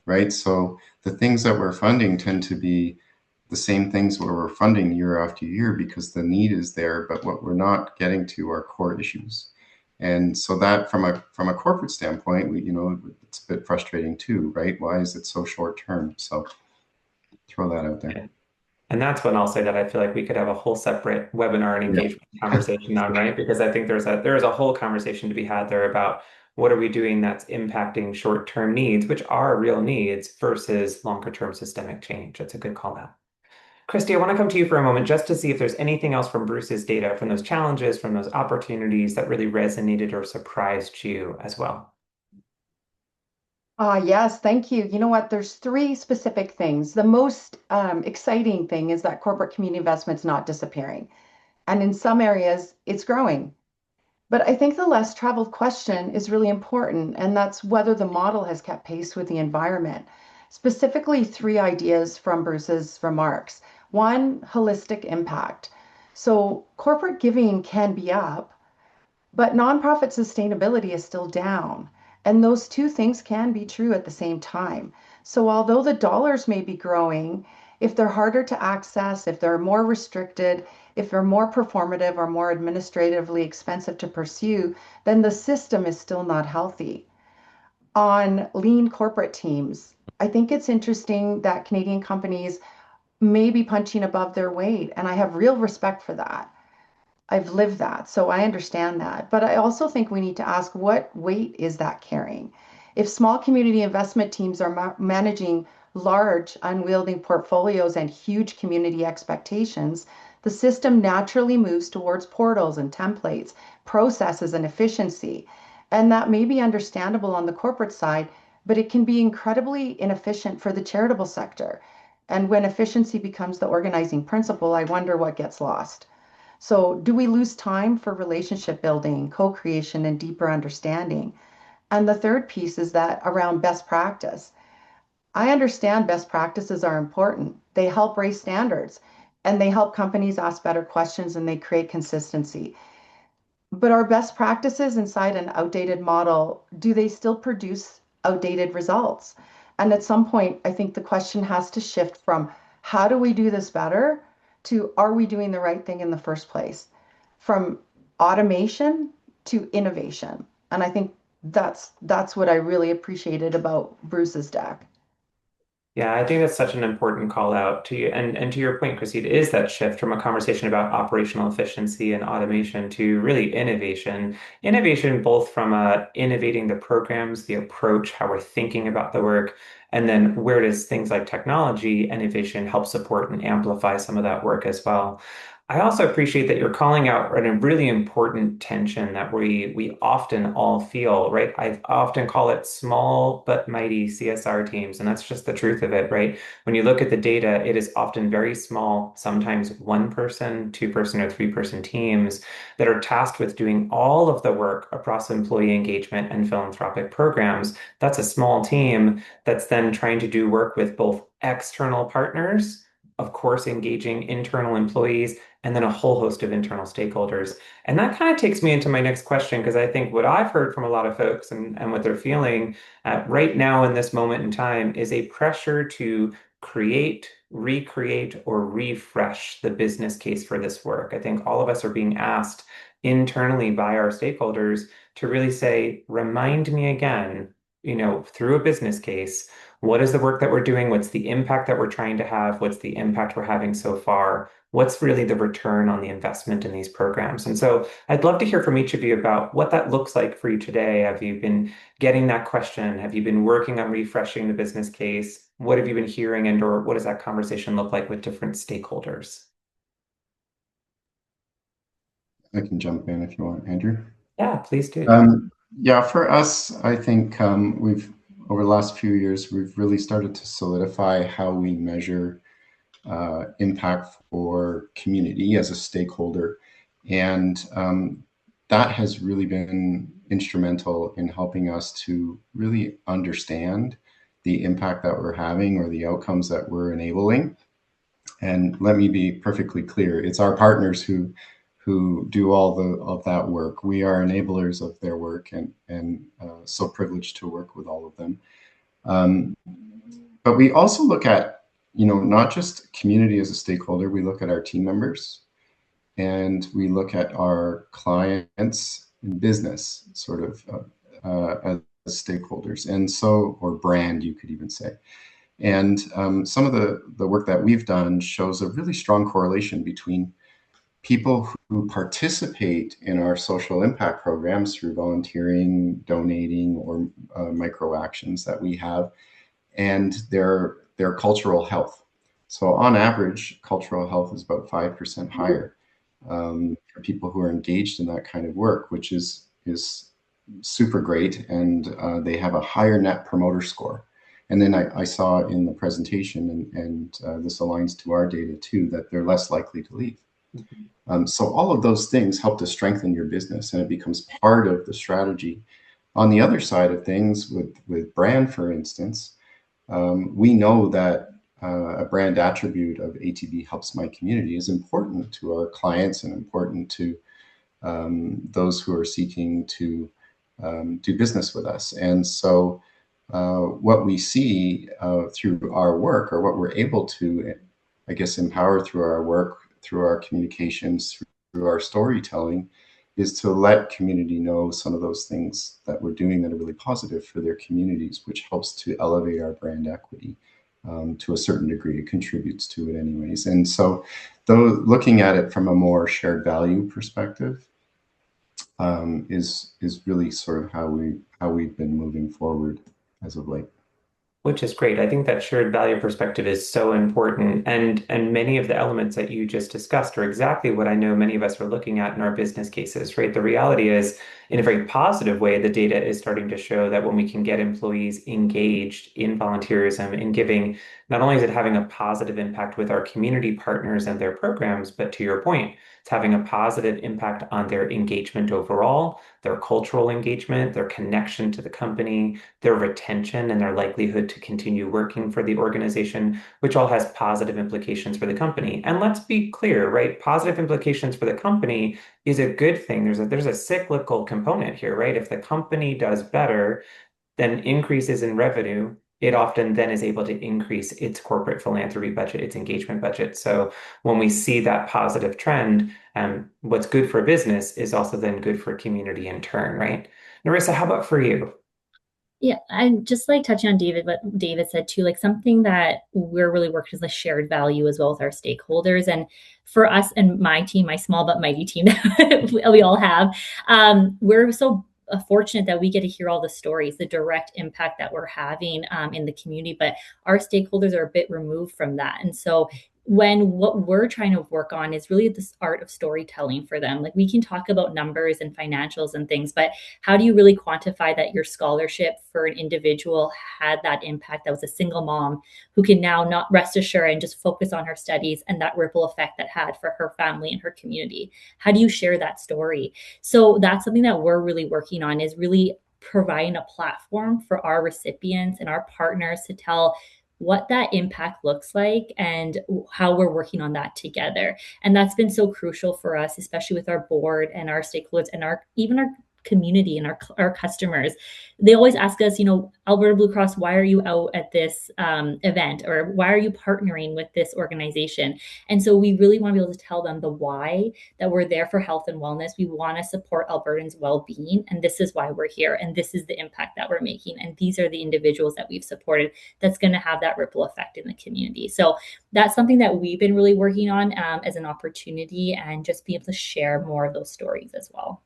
right? So the things that we're funding tend to be the same things where we're funding year after year because the need is there, but what we're not getting to are core issues. And so that from a corporate standpoint, it's a bit frustrating too, right? Why is it so short term? So throw that out there. And that's when I'll say that I feel like we could have a whole separate webinar and engagement conversation on, right? Because I think there is a whole conversation to be had there about what are we doing that's impacting short-term needs, which are real needs, versus longer-term systemic change. That's a good call out. Christi, I want to come to you for a moment just to see if there's anything else from Bruce's data, from those challenges, from those opportunities that really resonated or surprised you as well. Yes, thank you. You know what? There's three specific things. The most exciting thing is that corporate community investment's not disappearing. And in some areas, it's growing. But I think the less traveled question is really important, and that's whether the model has kept pace with the environment. Specifically, three ideas from Bruce's remarks. One, holistic impact. So corporate giving can be up, but nonprofit sustainability is still down. And those two things can be true at the same time. So although the dollars may be growing, if they're harder to access, if they're more restricted, if they're more performative or more administratively expensive to pursue, then the system is still not healthy. On lean corporate teams, I think it's interesting that Canadian companies may be punching above their weight, and I have real respect for that. I've lived that, so I understand that. But I also think we need to ask, what weight is that carrying? If small community investment teams are managing large, unwieldy portfolios and huge community expectations, the system naturally moves towards portals and templates, processes, and efficiency. And that may be understandable on the corporate side, but it can be incredibly inefficient for the charitable sector. And when efficiency becomes the organizing principle, I wonder what gets lost. So, do we lose time for relationship building, co creation, and deeper understanding? And the third piece is that around best practice. I understand best practices are important. They help raise standards and they help companies ask better questions and they create consistency. But are best practices inside an outdated model, do they still produce outdated results? And at some point, I think the question has to shift from how do we do this better to are we doing the right thing in the first place? From automation to innovation. And I think that's what I really appreciated about Bruce's deck. Yeah, I think that's such an important call out to you. And to your point, Chrissy, it is that shift from a conversation about operational efficiency and automation to really innovation. Innovation, both from innovating the programs, the approach, how we're thinking about the work, and then where does things like technology innovation help support and amplify some of that work as well. I also appreciate that you're calling out a really important tension that we often all feel, right? I often call it small but mighty CSR teams, and that's just the truth of it, right? When you look at the data, it is often very small, sometimes one person, two-person, or three-person teams that are tasked with doing all of the work across employee engagement and philanthropic programs. That's a small team that's then trying to do work with both external partners, of course, engaging internal employees, and then a whole host of internal stakeholders. And that kind of takes me into my next question, because I think what I've heard from a lot of folks and what they're feeling right now in this moment in time is a pressure to create, recreate, or refresh the business case for this work. I think all of us are being asked internally by our stakeholders to really say, remind me again, through a business case, what is the work that we're doing? What's the impact that we're trying to have? What's the impact we're having so far? What's really the return on the investment in these programs? And so I'd love to hear from each of you about what that looks like for you today. Have you been getting that question? Have you been working on refreshing the business case? What have you been hearing, and or what does that conversation look like with different stakeholders? I can jump in if you want, Andrew. Yeah, please do. Yeah, for us, I think we've over the last few years, we've really started to solidify how we measure impact for community as a stakeholder. And that has really been instrumental in helping us to really understand the impact that we're having or the outcomes that we're enabling. And let me be perfectly clear, it's our partners who do all of that work. We are enablers of their work, and so privileged to work with all of them. But we also look at, not just community as a stakeholder, we look at our team members, and we look at our clients in business, sort of as stakeholders, and so, or brand, you could even say. And some of the work that we've done shows a really strong correlation between people who participate in our social impact programs through volunteering, donating, or micro actions that we have, and their cultural health. So on average, cultural health is about 5% higher for people who are engaged in that kind of work, which is super great, and they have a higher net promoter score. And then I saw in the presentation, and this aligns to our data too, that they're less likely to leave. So all of those things help to strengthen your business, and it becomes part of the strategy. On the other side of things, with brand, for instance, we know that a brand attribute of ATB helps my community is important to our clients and important to those who are seeking to do business with us. And so what we see through our work, or what we're able to, I guess, empower through our work, through our communications, through our storytelling, is to let community know some of those things that we're doing that are really positive for their communities, which helps to elevate our brand equity to a certain degree. It contributes to it anyways. And so though looking at it from a more shared value perspective is really sort of how we've been moving forward as of late. Which is great. I think that shared value perspective is so important. And many of the elements that you just discussed are exactly what I know many of us are looking at in our business cases, right? The reality is, in a very positive way, the data is starting to show that when we can get employees engaged in volunteerism, in giving, not only is it having a positive impact with our community partners and their programs, but to your point, it's having a positive impact on their engagement overall, their cultural engagement, their connection to the company, their retention, and their likelihood to continue working for the organization, which all has positive implications for the company. And let's be clear, right? Positive implications for the company is a good thing. There's a cyclical component here, right? If the company does better, then increases in revenue it often then is able to increase its corporate philanthropy budget, its engagement budget. So when we see that positive trend, what's good for business is also then good for community in turn, right? Narissa, how about for you? Yeah, and just like touching on what David said too, like something that we're really working is the shared value as well with our stakeholders. And for us and my team, my small but mighty team that we all have, we're so fortunate that we get to hear all the stories, the direct impact that we're having in the community. But our stakeholders are a bit removed from that. And so when what we're trying to work on is really this art of storytelling for them. Like we can talk about numbers and financials and things, but how do you really quantify that your scholarship for an individual had that impact? That was a single mom who can now not rest assured and just focus on her studies and that ripple effect that had for her family and her community. How do you share that story? So that's something that we're really working on, is really providing a platform for our recipients and our partners to tell what that impact looks like and how we're working on that together. And that's been so crucial for us, especially with our board and our stakeholders and our even our community and our customers. They always ask us, Alberta Blue Cross, why are you out at this event, or why are you partnering with this organization? And so we really want to be able to tell them the why, that we're there for health and wellness. We want to support Albertans' well-being, and this is why we're here, and this is the impact that we're making, and these are the individuals that we've supported that's going to have that ripple effect in the community. So that's something that we've been really working on as an opportunity, and just be able to share more of those stories as well.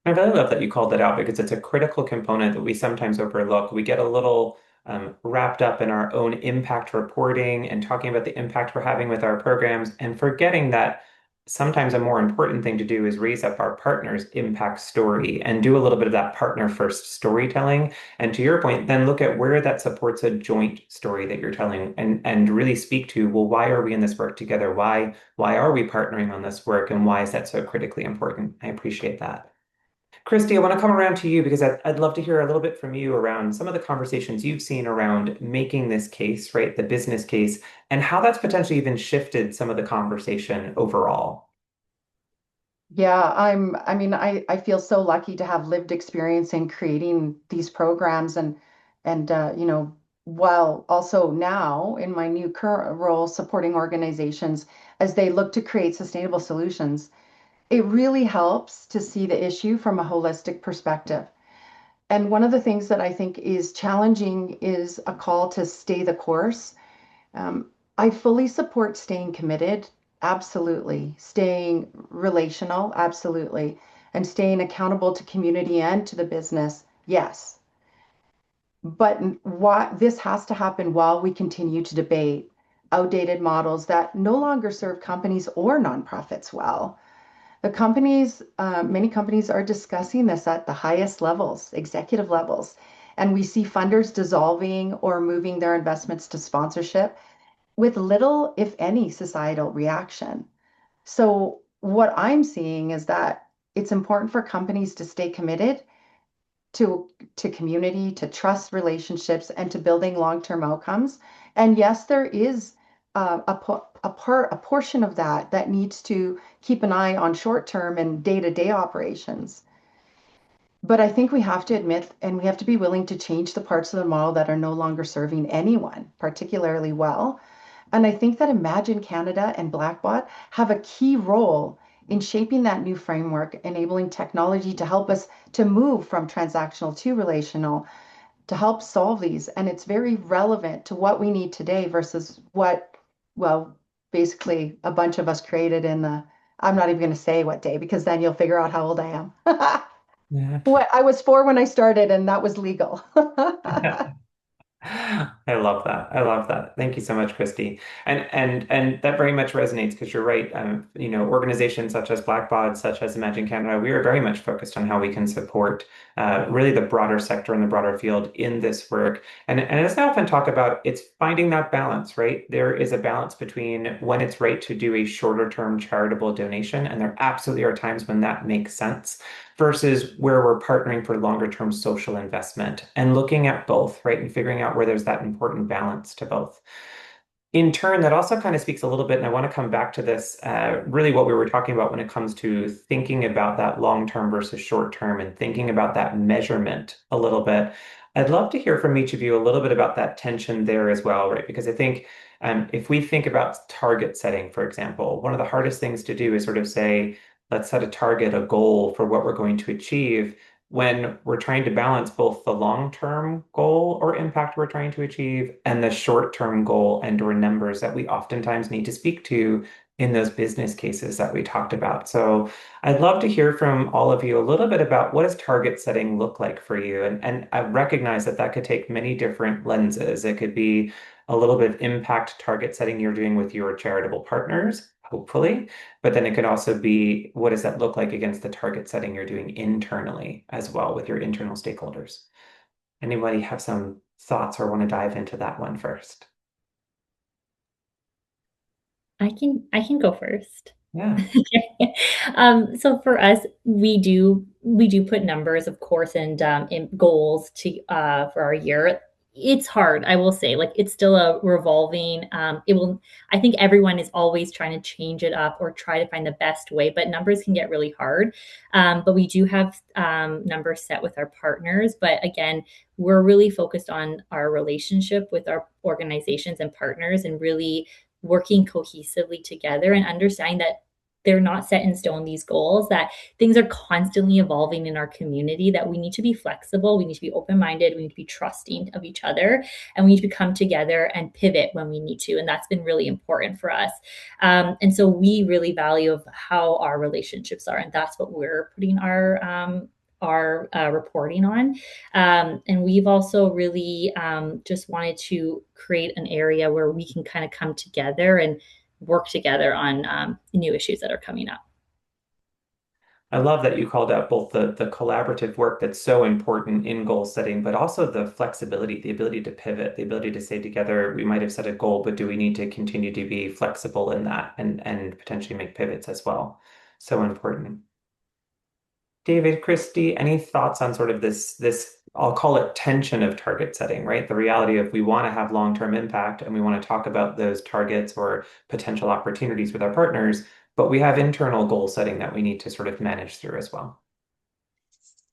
I really love that you called that out because it's a critical component that we sometimes overlook. We get a little wrapped up in our own impact reporting and talking about the impact we're having with our programs, and forgetting that sometimes a more important thing to do is raise up our partner's impact story and do a little bit of that partner first storytelling. And to your point, then look at where that supports a joint story that you're telling, and really speak to, well, why are we in this work together? Why are we partnering on this work? And why is that so critically important? I appreciate that. Christi, I want to come around to you because I'd love to hear a little bit from you around some of the conversations you've seen around making this case, right, the business case, and how that's potentially even shifted some of the conversation overall. Yeah, I feel so lucky to have lived experience in creating these programs and while also now in my new current role supporting organizations as they look to create sustainable solutions, it really helps to see the issue from a holistic perspective. And one of the things that I think is challenging is a call to stay the course. I fully support staying committed, absolutely. Staying relational, absolutely. And staying accountable to community and to the business, yes. But this has to happen while we continue to debate outdated models that no longer serve companies or nonprofits well. Many companies are discussing this at the highest levels, executive levels, and we see funders dissolving or moving their investments to sponsorship with little, if any, societal reaction. So what I'm seeing is that it's important for companies to stay committed to community, to trust relationships, and to building long-term outcomes. And yes, there is a portion of that needs to keep an eye on short-term and day-to-day operations. But I think we have to admit, and we have to be willing to change the parts of the model that are no longer serving anyone particularly well. And I think that Imagine Canada and Blackbaud have a key role in shaping that new framework, enabling technology to help us to move from transactional to relational, to help solve these. And it's very relevant to what we need today versus what, well, basically a bunch of us created I'm not even going to say what day, because then you'll figure out how old I am. Yeah. What, I was 4 when I started, and that was legal. I love that. I love that. Thank you so much, Christi. And that very much resonates because you're right. Organizations such as Blackbaud, such as Imagine Canada, we are very much focused on how we can support really the broader sector and the broader field in this work. And as I often talk about, it's finding that balance, right? There is a balance between when it's right to do a shorter term charitable donation, and there absolutely are times when that makes sense, versus where we're partnering for longer term social investment, and looking at both, right? And figuring out where there's that important balance to both. In turn, that also kind of speaks a little bit, and I want to come back to this, really what we were talking about when it comes to thinking about that long term versus short term, and thinking about that measurement a little bit. I'd love to hear from each of you a little bit about that tension there as well, right? Because I think if we think about target setting, for example, one of the hardest things to do is sort of say, let's set a target, a goal for what we're going to achieve when we're trying to balance both the long-term goal or impact we're trying to achieve and the short-term goal and or numbers that we oftentimes need to speak to in those business cases that we talked about. So I'd love to hear from all of you a little bit about what does target setting look like for you? And I recognize that that could take many different lenses. It could be a little bit of impact target setting you're doing with your charitable partners, hopefully, but then it could also be what does that look like against the target setting you're doing internally as well with your internal stakeholders? Anybody have some thoughts or want to dive into that one first? I can go first. Yeah. So for us, we do put numbers, of course, and in goals to for our year. It's hard, I will say. Like it's still a revolving. It will. I think everyone is always trying to change it up or try to find the best way, but numbers can get really hard. But we do have numbers set with our partners. But again, we're really focused on our relationship with our organizations and partners, and really working cohesively together and understanding that they're not set in stone, these goals, that things are constantly evolving in our community, that we need to be flexible, we need to be open-minded, we need to be trusting of each other, and we need to come together and pivot when we need to. And that's been really important for us. And so we really value of how our relationships are, and that's what we're putting our reporting on. And we've also really just wanted to create an area where we can kind of come together and work together on new issues that are coming up. I love that you called out both the collaborative work that's so important in goal setting, but also the flexibility, the ability to pivot, the ability to say together, we might have set a goal, but do we need to continue to be flexible in that and potentially make pivots as well? So important. David, Christi, any thoughts on sort of this I'll call it tension of target setting, right? The reality of we want to have long-term impact and we want to talk about those targets or potential opportunities with our partners, but we have internal goal setting that we need to sort of manage through as well.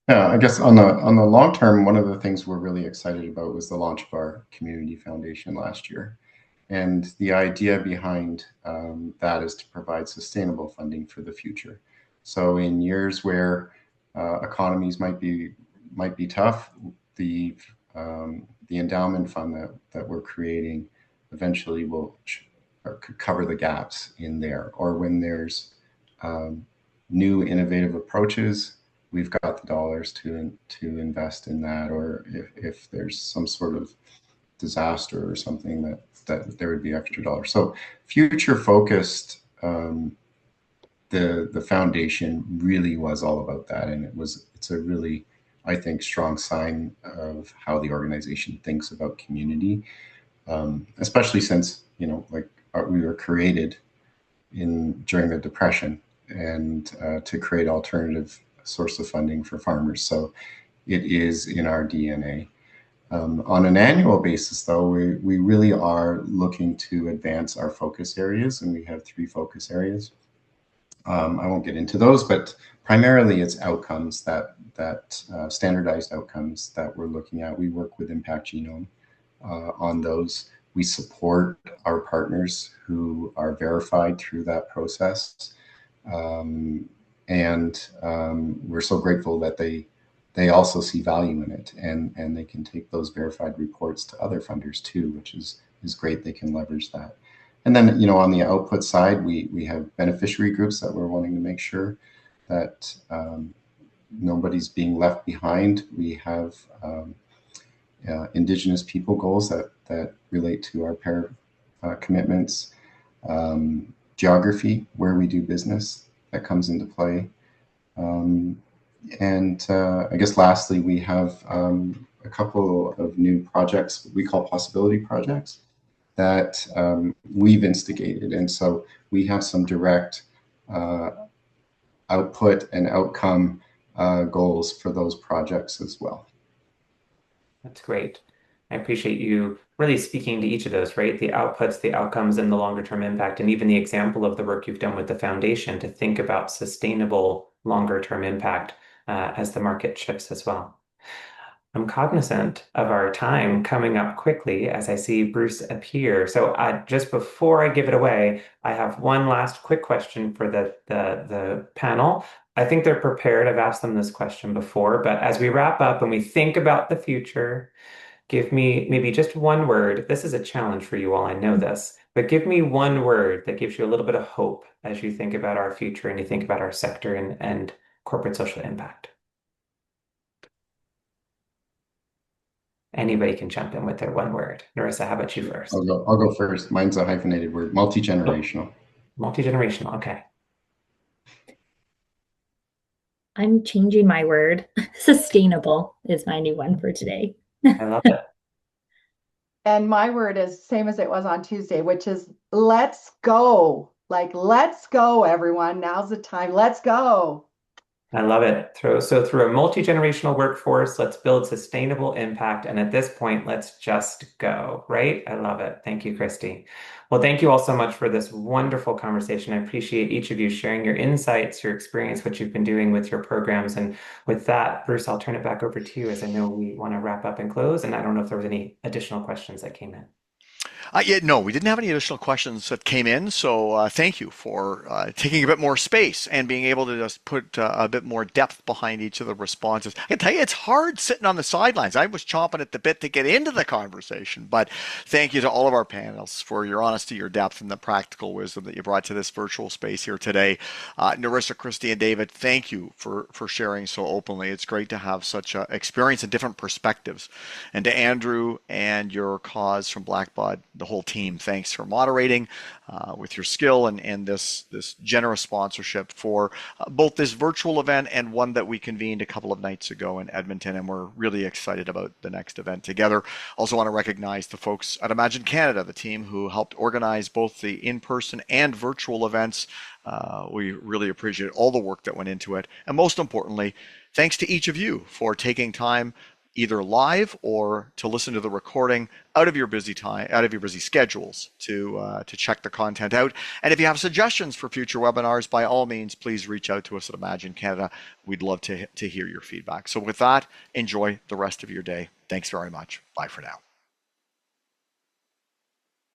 Yeah, I guess on the long term, one of the things we're really excited about was the launch of our community foundation last year. And the idea behind that is to provide sustainable funding for the future. So in years where economies might be tough, the endowment fund that we're creating eventually could cover the gaps in there. Or when there's new innovative approaches, we've got the dollars to invest in that. Or if there's some sort of disaster or something that there would be extra dollars. So future focused, the foundation really was all about that, and it's a really, I think, strong sign of how the organization thinks about community, especially since we were created during the Depression and to create alternative source of funding for farmers. So it is in our DNA. On an annual basis, though, we really are looking to advance our focus areas, and we have 3 focus areas. I won't get into those, but primarily it's outcomes that standardized outcomes that we're looking at. We work with Impact Genome on those. We support our partners who are verified through that process, and we're so grateful that they also see value in it, and they can take those verified reports to other funders too, which is great. They can leverage that. And then, on the output side, we have beneficiary groups that we're wanting to make sure that nobody's being left behind. We have Indigenous people goals that relate to our pair commitments. Geography, where we do business, that comes into play. And I guess lastly, we have a couple of new projects we call possibility projects that we've instigated. And so we have some direct output and outcome goals for those projects as well. That's great. I appreciate you really speaking to each of those, right? The outputs, the outcomes, and the longer term impact, and even the example of the work you've done with the foundation to think about sustainable longer term impact as the market shifts as well. I'm cognizant of our time coming up quickly as I see Bruce appear. So just before I give it away, I have one last quick question for the panel. I think they're prepared. I've asked them this question before, but as we wrap up and we think about the future, give me maybe just one word. This is a challenge for you all, I know this, but give me one word that gives you a little bit of hope as you think about our future and you think about our sector and corporate social impact. Anybody can jump in with their one word. Narissa, how about you first? I'll go first. Mine's a hyphenated word, multi-generational. Multi-generational, okay. I'm changing my word. Sustainable is my new one for today. I love it. And my word is same as it was on Tuesday, which is let's go. Like, let's go, everyone. Now's the time. Let's go. I love it. So through a multi-generational workforce, let's build sustainable impact. And at this point, let's just go, right? I love it. Thank you, Christi. Well, thank you all so much for this wonderful conversation. I appreciate each of you sharing your insights, your experience, what you've been doing with your programs. And with that, Bruce, I'll turn it back over to you as I know we want to wrap up and close. And I don't know if there was any additional questions that came in. Yeah, no, we didn't have any additional questions that came in, so thank you for taking a bit more space and being able to just put a bit more depth behind each of the responses. I can tell you, it's hard sitting on the sidelines. I was chomping at the bit to get into the conversation, but thank you to all of our panels for your honesty, your depth, and the practical wisdom that you brought to this virtual space here today. Narissa, Christi, and David, thank you for sharing so openly. It's great to have such experience and different perspectives. And to Andrew and YourCause from Blackbaud, the whole team, thanks for moderating with your skill and this generous sponsorship for both this virtual event and one that we convened a couple of nights ago in Edmonton, and we're really excited about the next event together. Also want to recognize the folks at Imagine Canada, the team who helped organize both the in-person and virtual events. We really appreciate all the work that went into it, and most importantly, thanks to each of you for taking time either live or to listen to the recording out of your busy time, out of your busy schedules to check the content out. And if you have suggestions for future webinars, by all means, please reach out to us at Imagine Canada. We'd love to hear your feedback. So with that, enjoy the rest of your day. Thanks very much. Bye for now.